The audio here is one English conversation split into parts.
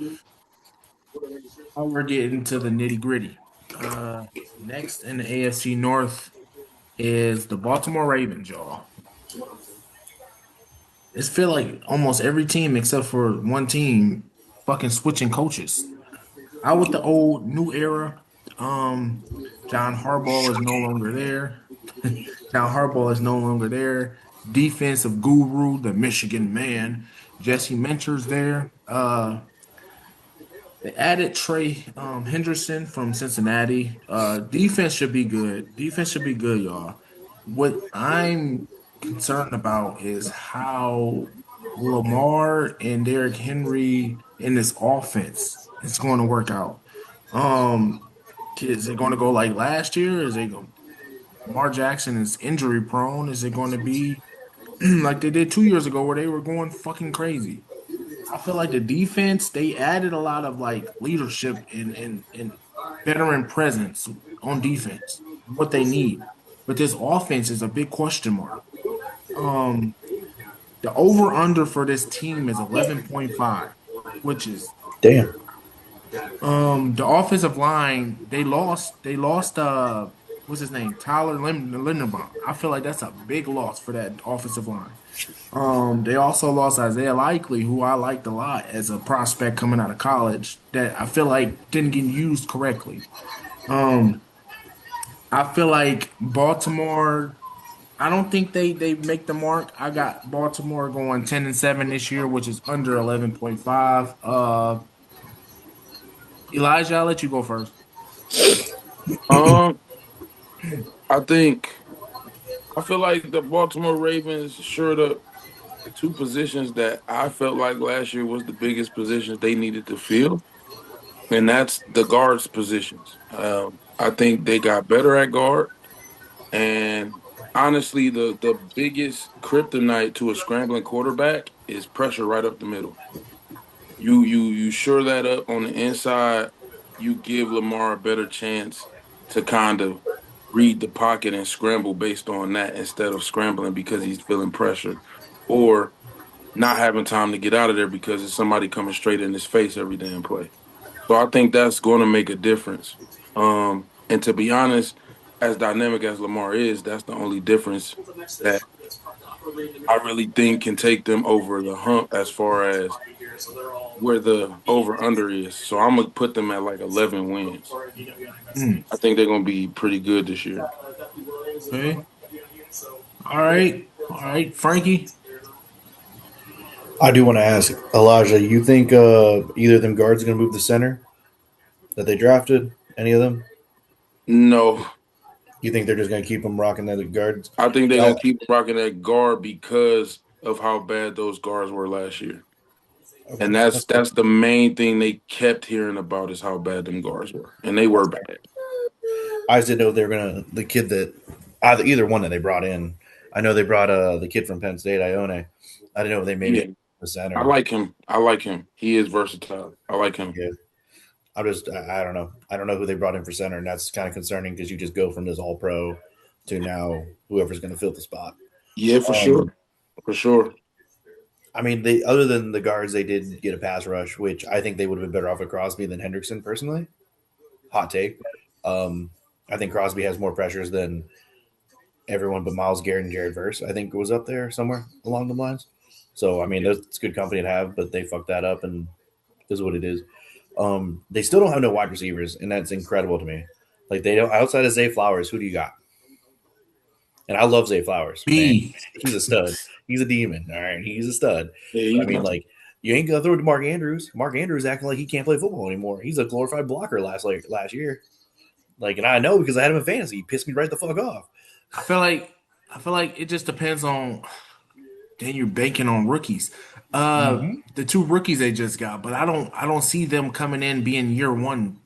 Now we're getting to the nitty gritty. Next in the AFC North is the Baltimore Ravens, y'all. It's feel like almost every team except for one team fucking switching coaches. Out with the old new era. Um, John Harbaugh is no longer there. John Harbaugh is no longer there. Defensive guru, the Michigan man, Jesse Mentor's there. They added Trey Henderson from Cincinnati. Defense should be good. Defense should be good, y'all. What I'm concerned about is how Lamar and Derrick Henry in this offense is going to work out. Um, is it going to go like last year? Is it going Lamar Jackson is injury prone? Is it going to be like they did 2 years ago where they were going fucking crazy? I feel like the defense, they added a lot of like leadership and veteran presence on defense, what they need. But this offense is a big question mark. Um, the over under for this team is 11.5, which is Damn. the offensive line, they lost what's his name? Linderbaum. I feel like that's a big loss for that offensive line. They also lost Isaiah Likely, who I liked a lot as a prospect coming out of college, that I feel like didn't get used correctly. Um, I feel like Baltimore. I don't think they make the mark. I got Baltimore going 10-7 this year, which is under 11.5. Elijah, I'll let you go first. Um, I feel like the Baltimore Ravens shored up two positions that I felt like last year was the biggest positions they needed to fill, and that's the guards positions. I think they got better at guard, and honestly, the biggest kryptonite to a scrambling quarterback is pressure right up the middle. You shore that up on the inside, you give Lamar a better chance to kind of read the pocket and scramble based on that instead of scrambling because he's feeling pressure or not having time to get out of there because it's somebody coming straight in his face every damn play. So I think that's going to make a difference. And to be honest, as dynamic as Lamar is, that's the only difference that I really think can take them over the hump as far as where the over under is. So I'm gonna put them at like 11 wins. Hmm. I think they're gonna be pretty good this year. Okay. All right. All right. Frankie. I do want to ask Elijah. You think either of them guards are going to move the center that they drafted? Any of them? No, You think they're just going to keep them rocking the guards? I think they're gonna Y'all, keep rocking that guard because of how bad those guards were last year. okay, And that's fair. that's the main thing they kept hearing about is how bad them guards were. And they were bad. I just didn't know if they were going to the kid that either one that they brought in. I know they brought the kid from Penn State, Ione. I didn't know if they made Yeah. it the I center. like him. I like him. He is versatile. I like him. Yeah, I don't know. I don't know who they brought in for center, and that's kind of concerning because you just go from this all pro to now whoever's going to fill the spot. Yeah, for Um, sure. For sure. I mean, they other than the guards, they did get a pass rush, which I think they would have been better off with Crosby than Hendrickson personally. Hot take. Um, I think Crosby has more pressures than everyone but Miles Garrett and Jared Verse. I think was up there somewhere along the lines. So I mean, that's good company to have, but they fucked that up, and this is what it is. They still don't have no wide receivers, and that's incredible to me. Like they don't outside of Zay Flowers, who do you got? And I love Zay Flowers, man. B. He's a stud. He's a demon. All right, he's a stud. Yeah, But I he's mean, not. like, you ain't gonna throw it to Mark Andrews. Mark Andrews acting like he can't play football anymore. He's a glorified blocker last year. Like, and I know because I had him in fantasy. He pissed me right the fuck off. I feel like I feel like it just depends on then you're banking on rookies. Mm-hmm. The two rookies they just got, but I don't see them coming in being year one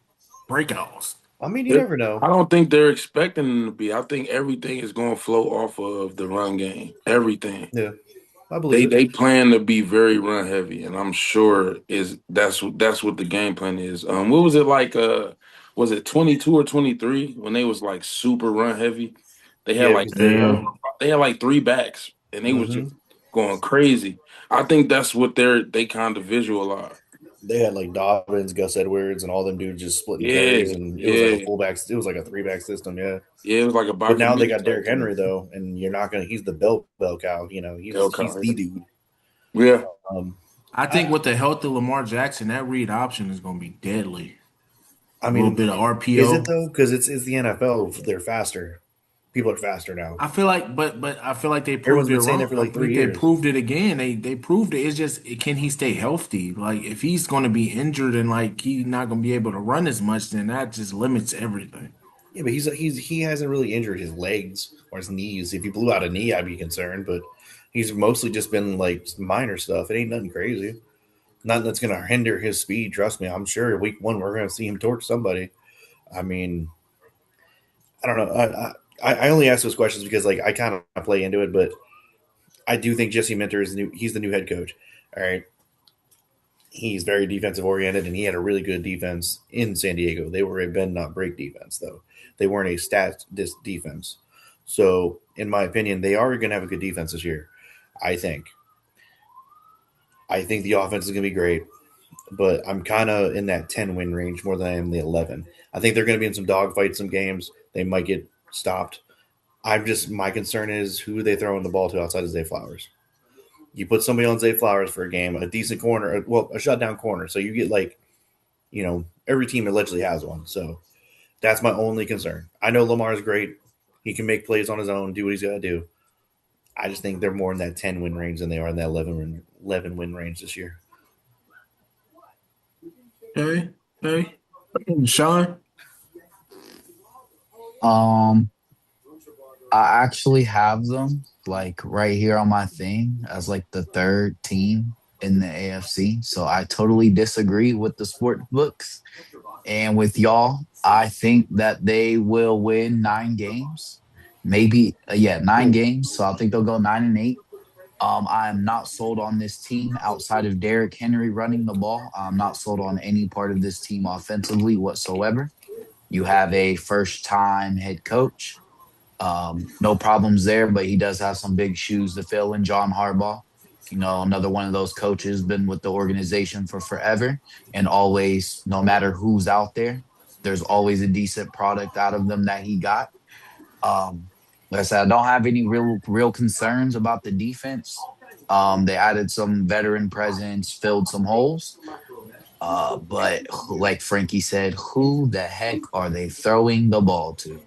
breakouts. I mean, you They're- never know. I don't think they're expecting them to be. I think everything is going to flow off of the run game. Everything. Yeah, I believe They it. they plan to be very run heavy, and I'm sure is that's what the game plan is. What was it like? Was it 22 or 23 when they was like super run heavy? They had Yeah, like because they. Yeah. they had like three backs, and they was Mm-hmm. just going crazy. I think that's what they kind of visualize. They had like Dobbins, Gus Edwards, and all them dudes just splitting Yeah, carries, and it was like a yeah, fullback. It was like a three back system, yeah. yeah. It was like a But Bobby now they McGee got type Derrick thing. Henry though, and you're not gonna. He's the bell cow. You know, he's Elko. the dude. Yeah, Um, I think I with the health of Lamar Jackson, that read option is going to be deadly. I A little mean, bit of is it RPO. though? Because it's the NFL. They're faster. People are faster now. I feel like, but I feel like they Everyone's proved it been saying it wrong. for I like think 3 they years. proved it again. They proved it. It's just can he stay healthy? Like if he's going to be injured and like he's not going to be able to run as much, then that just limits everything. Yeah, but he hasn't really injured his legs or his knees. If he blew out a knee, I'd be concerned. But he's mostly just been like minor stuff. It ain't nothing crazy. Nothing that's gonna hinder his speed. Trust me. I'm sure week one we're gonna see him torch somebody. I mean, I don't know. I only ask those questions because like I kind of play into it, but I do think Jesse Minter is new. He's the new head coach. All right, he's very defensive oriented, and he had a really good defense in San Diego. They were a bend not break defense, though. They weren't a stat defense. So, in my opinion, they are going to have a good defense this year. I think. I think the offense is going to be great, but I'm kind of in that 10-win range more than I am the 11. I think they're going to be in some dogfights, some games. They might get stopped. I'm just my concern is who they throwing the ball to outside of Zay Flowers. You put somebody on Zay Flowers for a game, a decent corner, well, a shutdown corner. So you get like, every team allegedly has one. So that's my only concern. I know Lamar is great. He can make plays on his own, do what he's got to do. I just think they're more in that 10-win range than they are in that 11 win range this year. Okay, okay. Sean, Um, I actually have them like right here on my thing as like the third team in the AFC. So I totally disagree with the sport books and with y'all. I think that they will win 9 games, maybe yeah, 9 games. So I think they'll go 9-8. I am not sold on this team outside of Derrick Henry running the ball. I'm not sold on any part of this team offensively whatsoever. You have a first time head coach. No problems there, but he does have some big shoes to fill in John Harbaugh. Another one of those coaches, been with the organization for forever and always, no matter who's out there, there's always a decent product out of them that he got. Um, like I said, I don't have any real concerns about the defense. They added some veteran presence, filled some holes. But like Frankie said, who the heck are they throwing the ball to?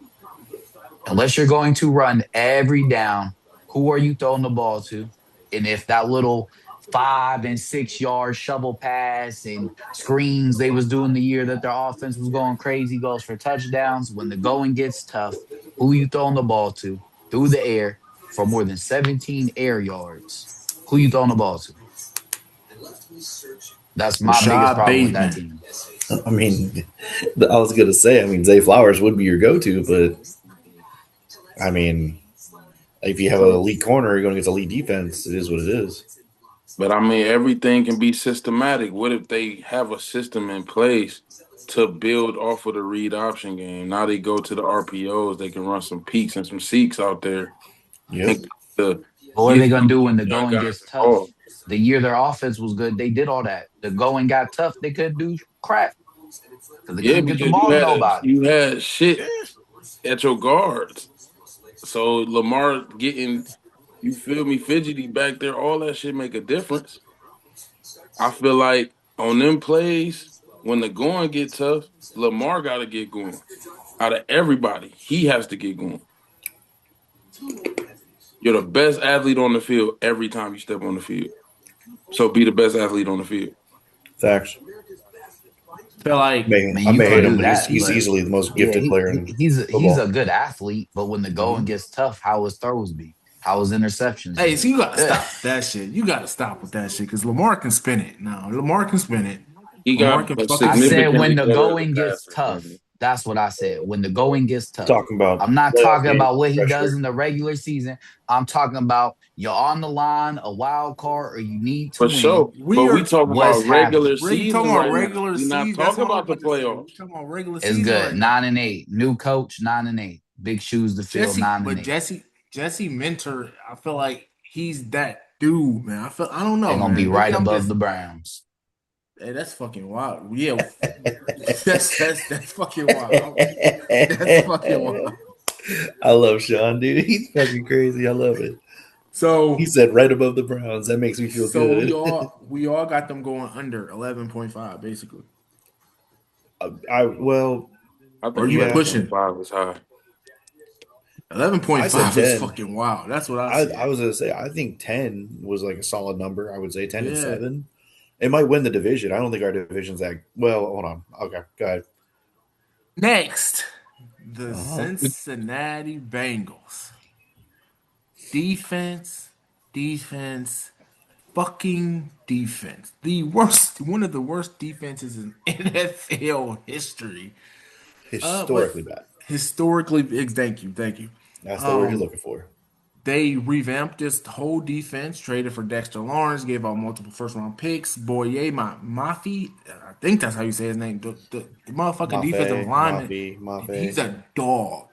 Unless you're going to run every down, who are you throwing the ball to? And if that little 5 and 6 yard shovel pass and screens they was doing the year that their offense was going crazy goes for touchdowns, when the going gets tough, who you throwing the ball to through the air for more than 17 air yards? Who you throwing the ball to? That's my biggest Rashad problem with that Bateman. team. I mean, I was going to say, Zay Flowers would be your go to, but I mean, if you have an elite corner, you're going against elite defense. It is what it is. but I mean everything can be systematic. What if they have a system in place to build off of the read option game? Now they go to the RPOs. They can run some peaks and some seeks out there Yep. and to What are get they going to do when those the young going guys gets involved. tough? The year their offense was good, they did all that. The going got tough, they couldn't do crap because they Yeah, couldn't get the because ball to nobody. you had shit at your guards. So Lamar getting, you feel me, fidgety back there, all that shit make a difference. I feel like on them plays, when the going get tough, Lamar got to get going. Out of everybody, he has to get going. You're the best athlete on the field every time you step on the field. So be the best athlete on the field. Facts. feel like I mean, I you may can hate him, do but he's that, he's but easily the most yeah, gifted player in he's a football. good athlete. But when the going Mhm. gets tough, how his throws be? How his interceptions hey, be? so you got to stop with that shit. You got to stop with that shit because Lamar can spin it. Now Lamar can spin it. He Lamar got can a fucking I spin said it. significantly when the better as a going gets passer. tough. That's what I said. When the going gets tough. Talking about I'm not playoff talking games, about what he does pressure. in the regular season. I'm talking about you're on the line, a wild card, or you need to For win. sure. But We we are talking What's about regular happening? you talking season about right now. regular We not season. That's talking what I was about the about to say. We playoffs. talking about regular It's season good. right now. 9-8. New coach, 9-8. Big shoes to fill, Jesse, nine and but eight. Jesse Mentor, I feel like he's that dude, man. I don't They're know, gonna be man. Maybe right I'm above just the Browns. Hey, that's fucking wild. Yeah, that's fucking wild. That's fucking wild. I love Sean, dude. He's fucking crazy. I love it. He So said right above the Browns. That makes me feel so we good. all we all got them going under 11.5, basically. Well, I Or think you yeah. 11.5 is high. I said 11.5 is 10. fucking wild. That's what I I said. was gonna say I think 10 was like a solid number. I would say 10 and Yeah. 7. It might win the division. I don't think our division's that well. Hold on. Okay, go ahead. Next, the Uh-huh. Cincinnati Bengals. Defense, defense, fucking defense. The worst, one of the worst defenses in NFL history. But Historically bad. historically, thank you. That's the word you're Um, looking for. They revamped this whole defense, traded for Dexter Lawrence, gave out multiple first round picks. Boye Mafi, I think that's how you say his name. The motherfucking defensive lineman, he's Mafe. a dog.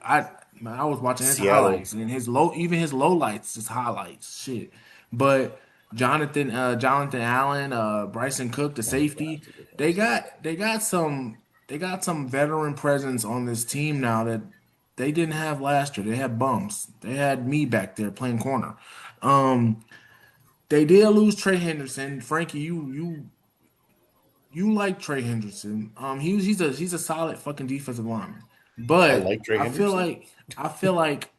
I was watching his Seattle. highlights and even his low lights, his highlights, shit. But Jonathan Allen, Bryson Cook, the safety, they got some veteran presence on this team now that they didn't have last year. They had bums. They had me back there playing corner. Um, they did lose Trey Henderson. Frankie, you like Trey Henderson. He's a solid fucking defensive lineman. I But like Trey Hendrickson. I feel like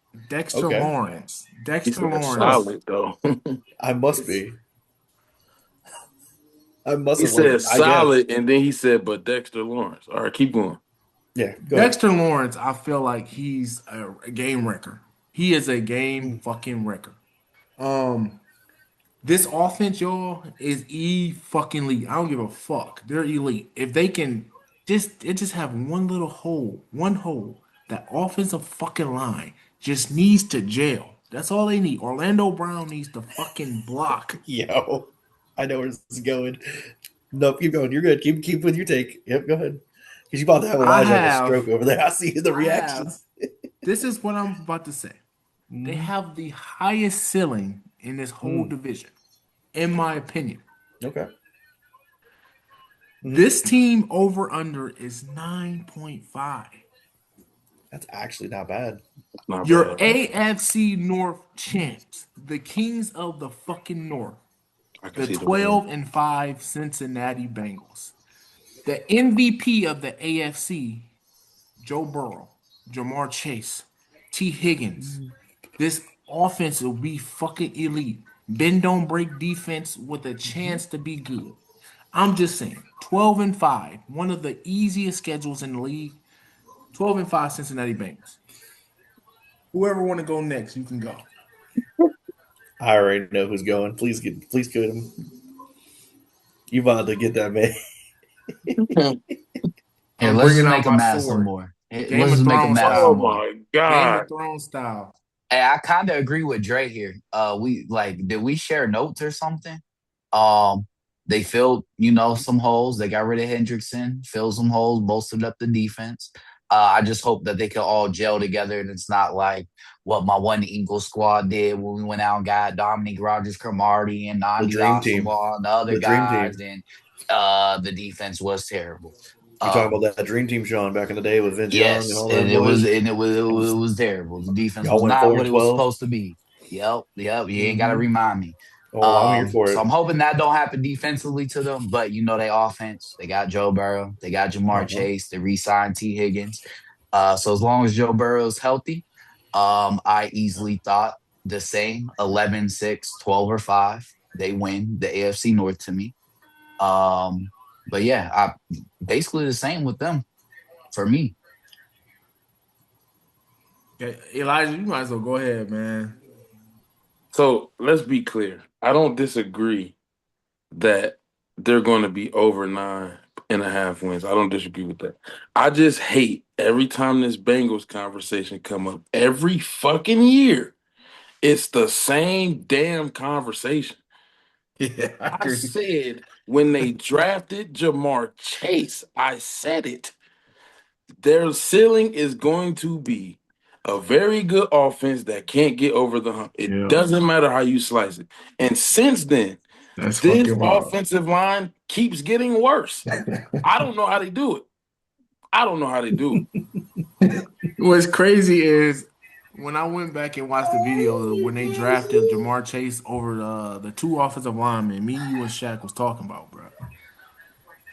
Okay. He Dexter said Lawrence. solid though. I must It's be. I must He have like said I guess. solid, and then he said, "But Dexter Lawrence." All right, keep going. Yeah, go ahead. Dexter Lawrence, I feel like he's a game wrecker. He is a game Mm. fucking wrecker. Um, This offense, y'all, is fucking elite. I don't give a fuck. They're elite. If they can just have one hole. That offensive fucking line just needs to jail. That's all they need. Orlando Brown needs to fucking block. Yo. I know where this is going. No, keep going. You're good. Keep with your take. Yep, go ahead. Because you about to have I Elijah have a have, stroke over there. I see the I have. reactions. This is what I'm about to say. They Mm. have the highest ceiling in this whole Mm. division, in my opinion. Okay. Mm. This team over under is 9.5. That's actually not bad. Not Your bad. AFC North champs, the kings of the fucking North, I can the see the point. 12-5 Cincinnati Bengals, the MVP of the AFC, Joe Burrow, Jamar Chase, T. Higgins. This offense will be fucking elite. Bend don't break defense with a Mm-hmm. chance to be good. I'm just saying, 12-5, one of the easiest schedules in the league. 12-5 Cincinnati Bengals. Whoever want to go next, you can go. I already know who's going. Please quit him. You about to get that man. Here, I'm let's bringing just out make my them mad some sword. more. Game Let's of just make them Thrones mad some Oh style. more. my Game god! of Thrones style. Hey, I kind of agree with Dre here. We like, did we share notes or something? Um, they filled, some holes. They got rid of Hendrickson, filled some holes, bolstered up the defense. I just hope that they can all gel together and it's not like what my one Eagle squad did when we went out and got Dominique Rogers Cromartie and The Nandi dream team. Oswald and the other The dream guys, team. and the defense was terrible. You talking Um, about that dream team, Sean, back in the day with Vince Young and yes, all and them it was boys? and it was terrible. The defense Y'all was went not four what and it was 12. supposed to be. Yep. You ain't got to Mm-hmm. remind me. Oh, I'm here for So it. I'm hoping that don't happen defensively to them. But they offense. They got Joe Burrow. They got Jamar Uh-huh. Chase. They re-signed T. Higgins. So as long as Joe Burrow's healthy, I easily thought the same 11-6, 12 or 5. They win the AFC North to me. Um, but yeah, I basically the same with them for me. Okay, Elijah, you might as well go ahead, man. So let's be clear. I don't disagree that they're going to be over 9.5 wins. I don't disagree with that. I just hate every time this Bengals conversation come up. Every fucking year, it's the same damn conversation. Yeah, I I agree. said when they drafted Jamar Chase, I said it. Their ceiling is going to be a very good offense that can't get over the hump. It Yeah, doesn't matter how you slice it. And since then, that's this fucking wild. offensive line keeps getting worse. I don't know how they do it. I don't know how they do it. What's crazy is when I went back and watched the video of when they drafted Jamar Chase over the two offensive linemen, me, you, and Shaq was talking about, bro.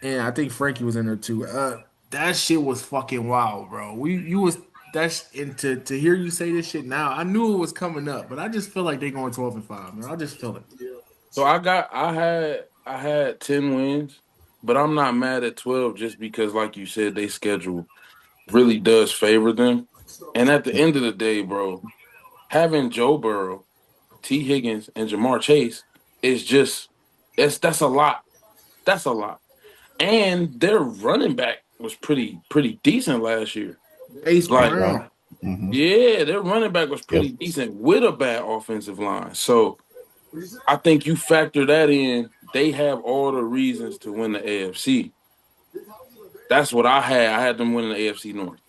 And I think Frankie was in there too. That shit was fucking wild, bro. You was and to hear you say this shit now, I knew it was coming up, but I just feel like they going 12-5, man. I just feel it. So I had 10 wins, but I'm not mad at 12 just because, like you said, they schedule really does favor them. And at the end of the day, bro, having Joe Burrow, T. Higgins, and Jamar Chase is just that's a lot. That's a lot. And their running back was pretty decent last year. Ace Like, Brown. Brown. Mm-hmm. yeah, their running back was Yep. pretty decent with a bad offensive line. So I think you factor that in, they have all the reasons to win the AFC. That's what I had. I had them winning the AFC North.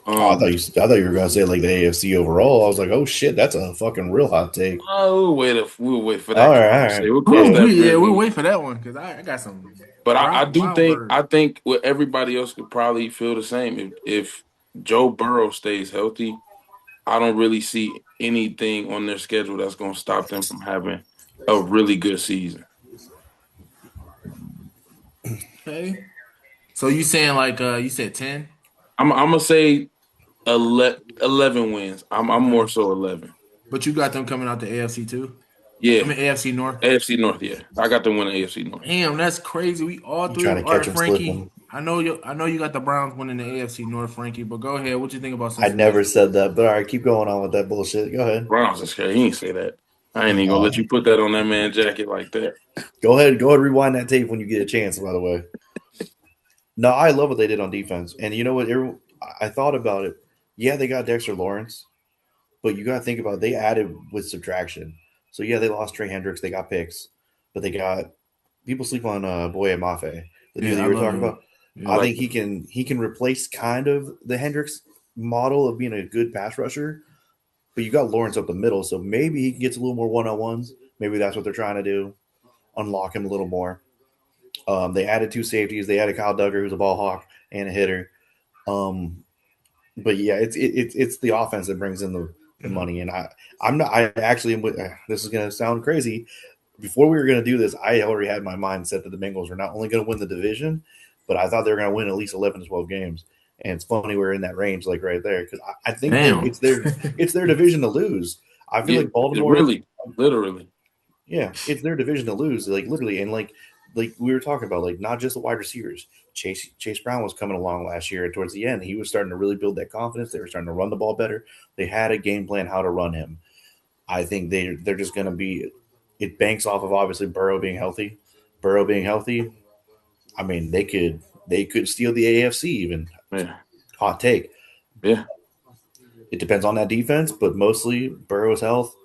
Oh, Um, I thought you were gonna say like the AFC overall. I was like, oh shit, that's a fucking real hot take. we'll wait for All that right, all conversation. right. We'll cross that Yeah, bridge. we wait for that one because I got some But I do wild think birds. what everybody else could probably feel the same. If Joe Burrow stays healthy, I don't really see anything on their schedule that's going to stop them from having a really good season. Okay. So you saying like you said 10? I'm gonna say 11 wins. I'm more Okay. so 11. But you got them coming out the AFC too? I Yeah, mean AFC North. AFC North. Yeah, I got them winning AFC North. Damn, that's crazy. We all I'm three. trying to All right, catch him Frankie. slipping. I know you got the Browns winning the AFC North, Frankie. But go ahead. What you think about I never Cincinnati? said that, but all right, keep going on with that bullshit. Go ahead. Browns is crazy. He ain't say that. I ain't even gonna let Uh, you put that on that man jacket like that. Go ahead. Go ahead. Rewind that tape when you get a chance. By the way, no, I love what they did on defense. And you know what? I thought about it. Yeah, they got Dexter Lawrence, but you got to think about they added with subtraction. So yeah, they lost Trey Hendricks. They got picks, but they got people sleep on Boye Mafe, the dude that Yeah, I you were love talking him. about. I I Yeah. like think he can replace kind of the Hendricks model of being a good pass rusher, but you got Lawrence up the middle, so maybe he gets a little more one on ones. Maybe that's what they're trying to do, unlock him a little more. They added two safeties. They added Kyle Duggar, who's a ball hawk and a hitter. Um, but yeah, it's the offense that brings in the Mhm. money. And I'm not. I actually am. This is going to sound crazy. Before we were going to do this, I already had my mind set that the Bengals were not only going to win the division, but I thought they were going to win at least 11 to 12 games. And it's funny we're in that range, like right there, because I think Damn. it's their division to lose. I feel yeah, like Baltimore, really, literally. yeah, it's their division to lose, like literally, and like we were talking about, like not just the wide receivers. Chase Brown was coming along last year, and towards the end, he was starting to really build that confidence. They were starting to run the ball better. They had a game plan how to run him. I think they're just going to be. It banks off of obviously Burrow being healthy. Burrow being healthy. I mean, they could steal the AFC even. Yeah, Hot take. yeah. It depends on that defense, but mostly Burrow's health.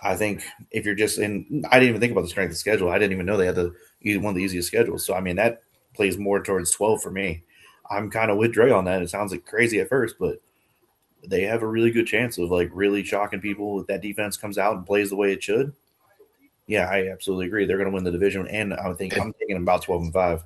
I think if you're just in, I didn't even think about the strength of schedule. I didn't even know they had one of the easiest schedules. So I mean that plays more towards 12 for me. I'm kind of with Dre on that. It sounds like crazy at first, but they have a really good chance of like really shocking people if that defense comes out and plays the way it should. Yeah, I absolutely agree. They're going to win the division, and If I'm thinking about 12-5.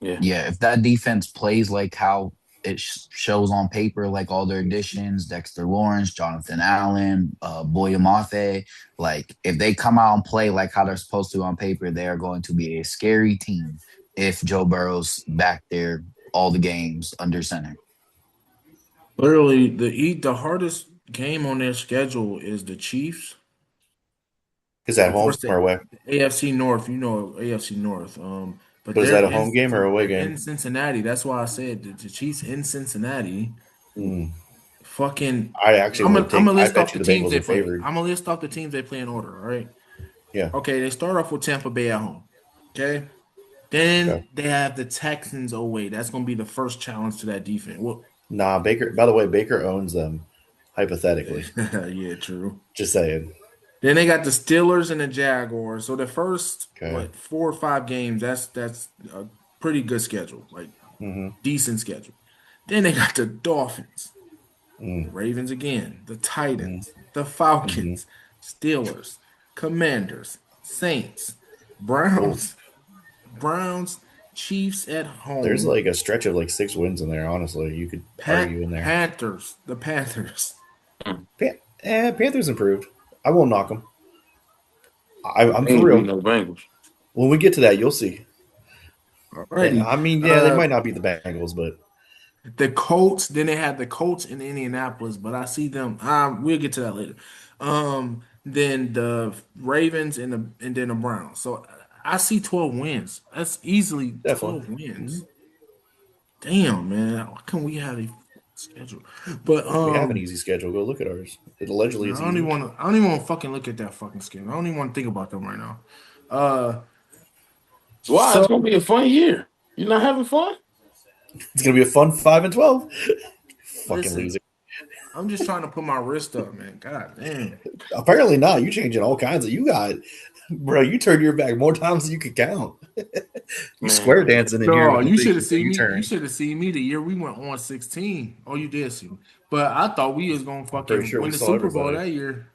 Yeah. Yeah, if that defense plays like how it shows on paper, like all their additions, Dexter Lawrence, Jonathan Allen, Boye Mafe, like if they come out and play like how they're supposed to on paper, they are going to be a scary team if Joe Burrow's back there all the games under center. Literally, the hardest game on their schedule is the Chiefs. Is that Of home course, or away? the AFC North. You know AFC North. But But is that a home game or away they're game? in Cincinnati. That's why I said the Chiefs in Cincinnati. Mm. Fucking. I actually would I'm take. gonna I list off bet you the the teams Bengals they are play. favored. I'm gonna list off the teams they play in order. All right. Yeah. Okay, they start off with Tampa Bay at home. Okay. Okay. Then they have the Texans away. That's gonna be the first challenge to that defense. Well, Nah, Baker. By the way, Baker owns them. Hypothetically, yeah, true. just saying. Then they got the Steelers and the Jaguars. So the first Okay. 4 or 5 games, that's a pretty good schedule, like Mm-hmm. decent schedule. Then they got the Dolphins, the Mm, Ravens again, the mm, Titans, the mm-hmm. Falcons, Steelers, Commanders, Saints, Oof. Browns, Browns, Chiefs at There's home, like a stretch of like 6 wins in there. Honestly, you could argue in there. Panthers, the Panthers. Panthers improved. I won't knock them. I'm They for ain't beating real. no Bengals. When we get to that, you'll see. Alrighty. I mean, yeah, they might not be the Bengals, but The Colts, then they had the Colts in Indianapolis, but I see them. We'll get to that later. Then the Ravens and then the Browns. So I see 12 wins. That's easily definitely. 12 wins. Mhm. Damn, man. Why can't we have a schedule? But We have an easy schedule. Go look at ours. Allegedly, I it's don't even easy. want to. I don't even want to fucking look at that fucking schedule. I don't even want to think about them right now. Uh, Why? so It's gonna be a fun year. You're not having fun? It's gonna be a fun 5-12. Fucking listen, loser. I'm just trying to put my wrist up, man. God damn. Apparently not. You changing all kinds of. You got, bro. You turned your back more times than you could count. You square Man. dancing in here No, with the you thing. should have seen You me. You turn. should have seen me the year we went on 16. Oh, you did see me. But I thought we was gonna I'm pretty fucking sure we win the saw Super Bowl everybody. that year.